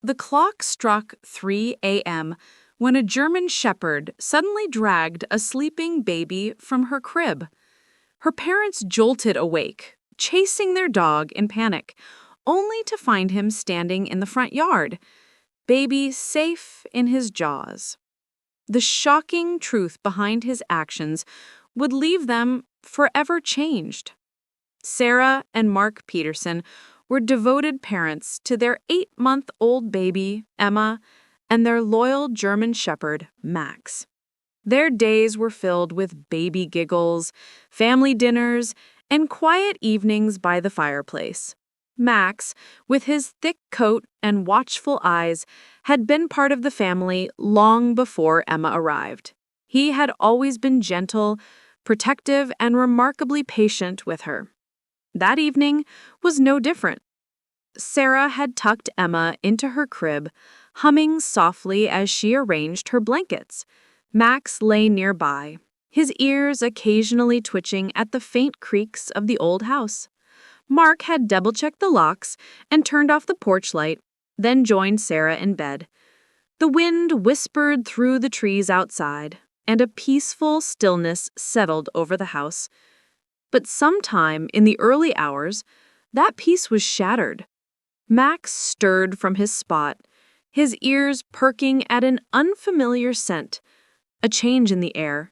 The clock struck 3 a.m. when a German shepherd suddenly dragged a sleeping baby from her crib. Her parents jolted awake, chasing their dog in panic, only to find him standing in the front yard, baby safe in his jaws. The shocking truth behind his actions would leave them forever changed. Sarah and Mark Peterson were devoted parents to their 8-month-old baby, Emma, and their loyal German shepherd, Max. Their days were filled with baby giggles, family dinners, and quiet evenings by the fireplace. Max, with his thick coat and watchful eyes, had been part of the family long before Emma arrived. He had always been gentle, protective, and remarkably patient with her. That evening was no different. Sarah had tucked Emma into her crib, humming softly as she arranged her blankets. Max lay nearby, his ears occasionally twitching at the faint creaks of the old house. Mark had double-checked the locks and turned off the porch light, then joined Sarah in bed. The wind whispered through the trees outside, and a peaceful stillness settled over the house. But sometime in the early hours, that peace was shattered. Max stirred from his spot, his ears perking at an unfamiliar scent, a change in the air.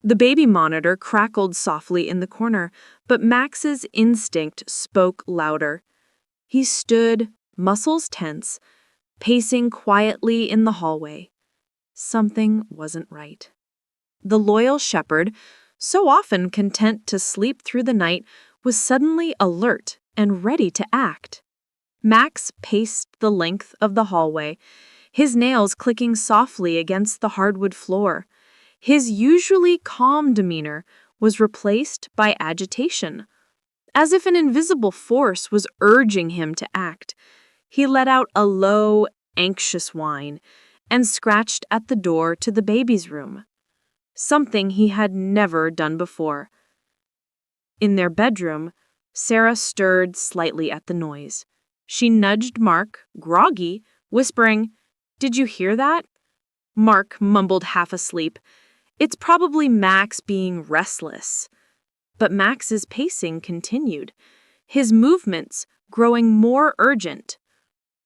The baby monitor crackled softly in the corner, but Max's instinct spoke louder. He stood, muscles tense, pacing quietly in the hallway. Something wasn't right. The loyal shepherd, so often content to sleep through the night, was suddenly alert and ready to act. Max paced the length of the hallway, his nails clicking softly against the hardwood floor. His usually calm demeanor was replaced by agitation, as if an invisible force was urging him to act. He let out a low, anxious whine and scratched at the door to the baby's room, something he had never done before. In their bedroom, Sarah stirred slightly at the noise. She nudged Mark, groggy, whispering, "Did you hear that?" Mark mumbled half asleep. "It's probably Max being restless." But Max's pacing continued, his movements growing more urgent.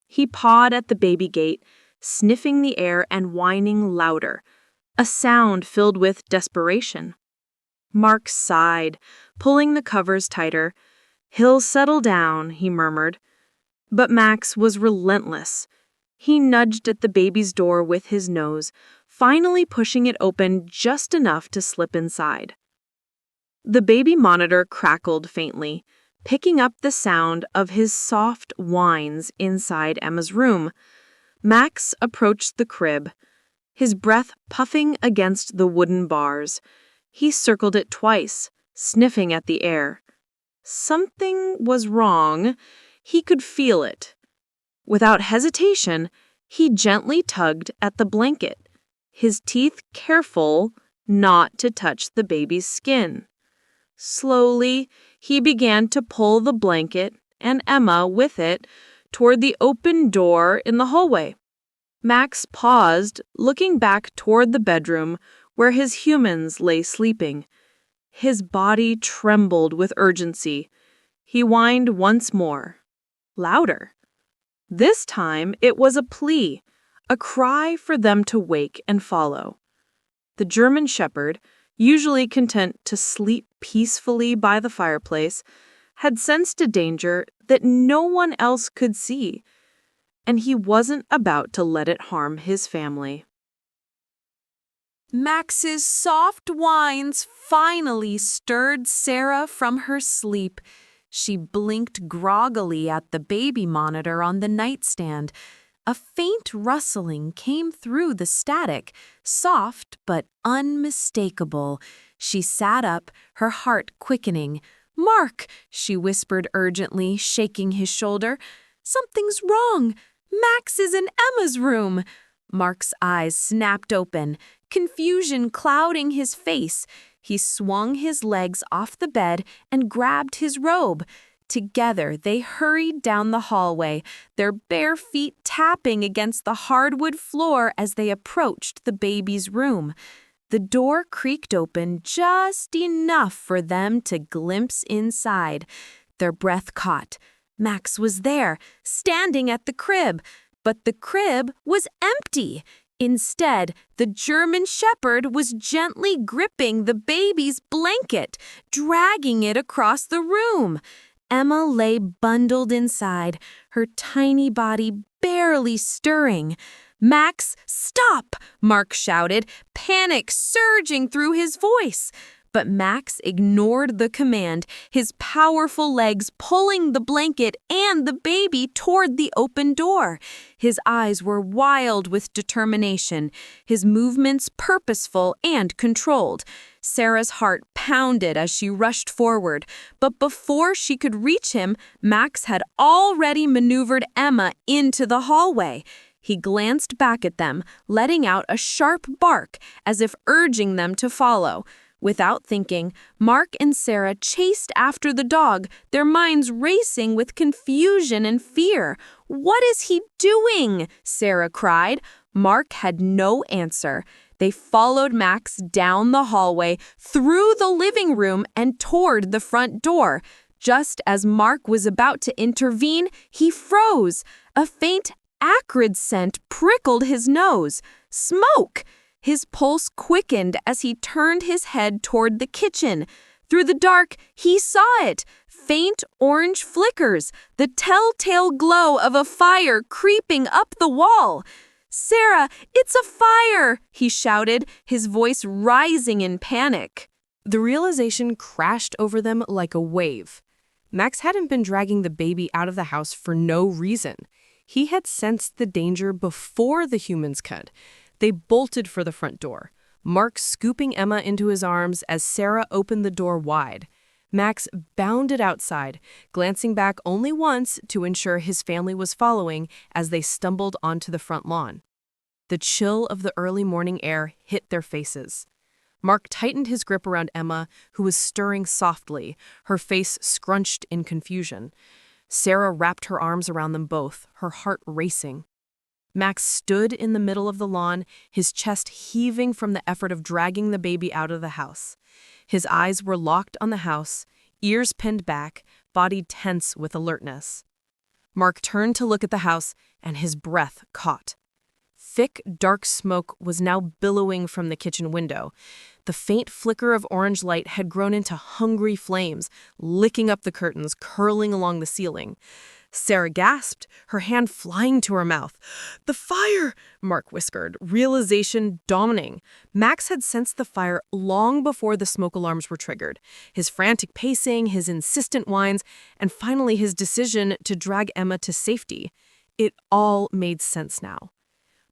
He pawed at the baby gate, sniffing the air and whining louder, a sound filled with desperation. Mark sighed, pulling the covers tighter. "He'll settle down," he murmured. But Max was relentless. He nudged at the baby's door with his nose, finally pushing it open just enough to slip inside. The baby monitor crackled faintly, picking up the sound of his soft whines inside Emma's room. Max approached the crib, his breath puffing against the wooden bars. He circled it twice, sniffing at the air. Something was wrong. He could feel it. Without hesitation, he gently tugged at the blanket, his teeth careful not to touch the baby's skin. Slowly, he began to pull the blanket, and Emma with it, toward the open door in the hallway. Max paused, looking back toward the bedroom where his humans lay sleeping. His body trembled with urgency. He whined once more, louder. This time it was a plea, a cry for them to wake and follow. The German shepherd, usually content to sleep peacefully by the fireplace, had sensed a danger that no one else could see, and he wasn't about to let it harm his family. Max's soft whines finally stirred Sarah from her sleep. She blinked groggily at the baby monitor on the nightstand. A faint rustling came through the static, soft but unmistakable. She sat up, her heart quickening. "Mark," she whispered urgently, shaking his shoulder. "Something's wrong. Max is in Emma's room." Mark's eyes snapped open, confusion clouding his face. He swung his legs off the bed and grabbed his robe. Together, they hurried down the hallway, their bare feet tapping against the hardwood floor as they approached the baby's room. The door creaked open just enough for them to glimpse inside. Their breath caught. Max was there, standing at the crib, but the crib was empty. Instead, the German Shepherd was gently gripping the baby's blanket, dragging it across the room. Emma lay bundled inside, her tiny body barely stirring. "Max, stop!" Mark shouted, panic surging through his voice. But Max ignored the command, his powerful legs pulling the blanket and the baby toward the open door. His eyes were wild with determination, his movements purposeful and controlled. Sarah's heart pounded as she rushed forward, but before she could reach him, Max had already maneuvered Emma into the hallway. He glanced back at them, letting out a sharp bark as if urging them to follow. Without thinking, Mark and Sarah chased after the dog, their minds racing with confusion and fear. "What is he doing?" Sarah cried. Mark had no answer. They followed Max down the hallway, through the living room, and toward the front door. Just as Mark was about to intervene, he froze. A faint, acrid scent prickled his nose. Smoke! His pulse quickened as he turned his head toward the kitchen. Through the dark, he saw it. Faint orange flickers, the telltale glow of a fire creeping up the wall. "Sarah, it's a fire!" he shouted, his voice rising in panic. The realization crashed over them like a wave. Max hadn't been dragging the baby out of the house for no reason. He had sensed the danger before the humans could. They bolted for the front door, Mark scooping Emma into his arms as Sarah opened the door wide. Max bounded outside, glancing back only once to ensure his family was following as they stumbled onto the front lawn. The chill of the early morning air hit their faces. Mark tightened his grip around Emma, who was stirring softly, her face scrunched in confusion. Sarah wrapped her arms around them both, her heart racing. Max stood in the middle of the lawn, his chest heaving from the effort of dragging the baby out of the house. His eyes were locked on the house, ears pinned back, body tense with alertness. Mark turned to look at the house, and his breath caught. Thick, dark smoke was now billowing from the kitchen window. The faint flicker of orange light had grown into hungry flames, licking up the curtains, curling along the ceiling. Sarah gasped, her hand flying to her mouth. "The fire!" Mark whispered, realization dawning. Max had sensed the fire long before the smoke alarms were triggered. His frantic pacing, his insistent whines, and finally his decision to drag Emma to safety. It all made sense now.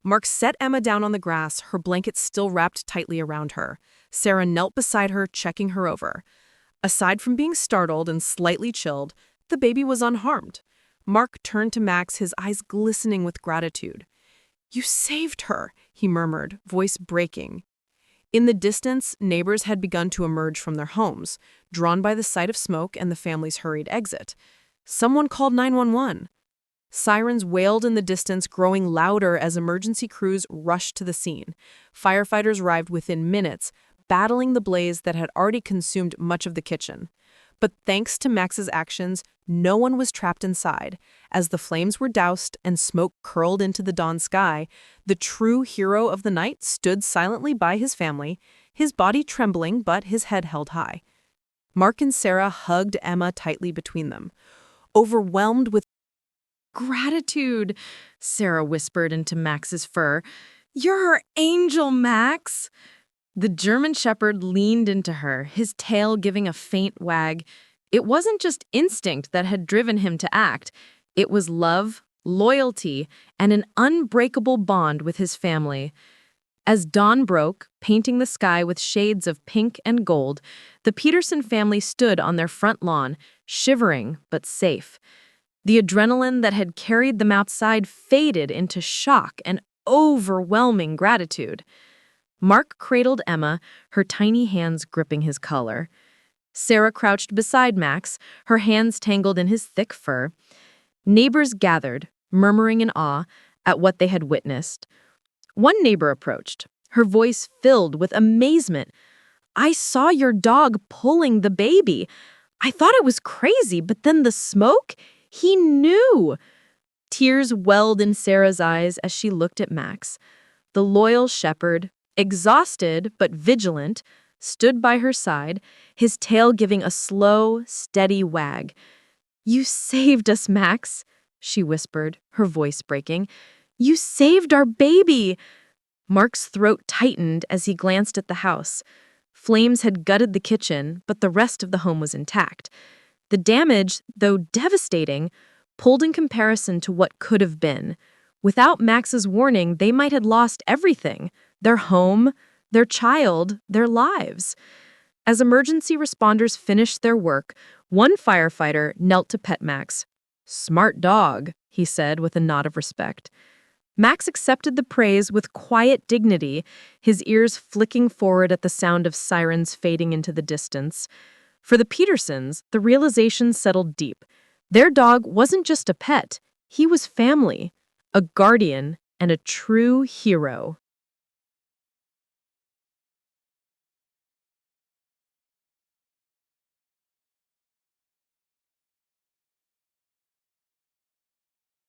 Mark set Emma down on the grass, her blanket still wrapped tightly around her. Sarah knelt beside her, checking her over. Aside from being startled and slightly chilled, the baby was unharmed. Mark turned to Max, his eyes glistening with gratitude. "You saved her," he murmured, voice breaking. In the distance, neighbors had begun to emerge from their homes, drawn by the sight of smoke and the family's hurried exit. Someone called 911. Sirens wailed in the distance, growing louder as emergency crews rushed to the scene. Firefighters arrived within minutes, battling the blaze that had already consumed much of the kitchen. But thanks to Max's actions, no one was trapped inside. As the flames were doused and smoke curled into the dawn sky, the true hero of the night stood silently by his family, his body trembling but his head held high. Mark and Sarah hugged Emma tightly between them. Overwhelmed with "Gratitude," Sarah whispered into Max's fur. "You're her angel, Max." The German Shepherd leaned into her, his tail giving a faint wag. It wasn't just instinct that had driven him to act. It was love, loyalty, and an unbreakable bond with his family. As dawn broke, painting the sky with shades of pink and gold, the Peterson family stood on their front lawn, shivering but safe. The adrenaline that had carried them outside faded into shock and overwhelming gratitude. Mark cradled Emma, her tiny hands gripping his collar. Sarah crouched beside Max, her hands tangled in his thick fur. Neighbors gathered, murmuring in awe at what they had witnessed. One neighbor approached, her voice filled with amazement. "I saw your dog pulling the baby. I thought it was crazy, but then the smoke? He knew." Tears welled in Sarah's eyes as she looked at Max. The loyal shepherd, exhausted but vigilant, stood by her side, his tail giving a slow, steady wag. "You saved us, Max," she whispered, her voice breaking. "You saved our baby." Mark's throat tightened as he glanced at the house. Flames had gutted the kitchen, but the rest of the home was intact. The damage, though devastating, pulled in comparison to what could have been. Without Max's warning, they might have lost everything: their home, their child, their lives. As emergency responders finished their work, one firefighter knelt to pet Max. "Smart dog," he said with a nod of respect. Max accepted the praise with quiet dignity, his ears flicking forward at the sound of sirens fading into the distance. For the Petersons, the realization settled deep. Their dog wasn't just a pet, he was family, a guardian, and a true hero.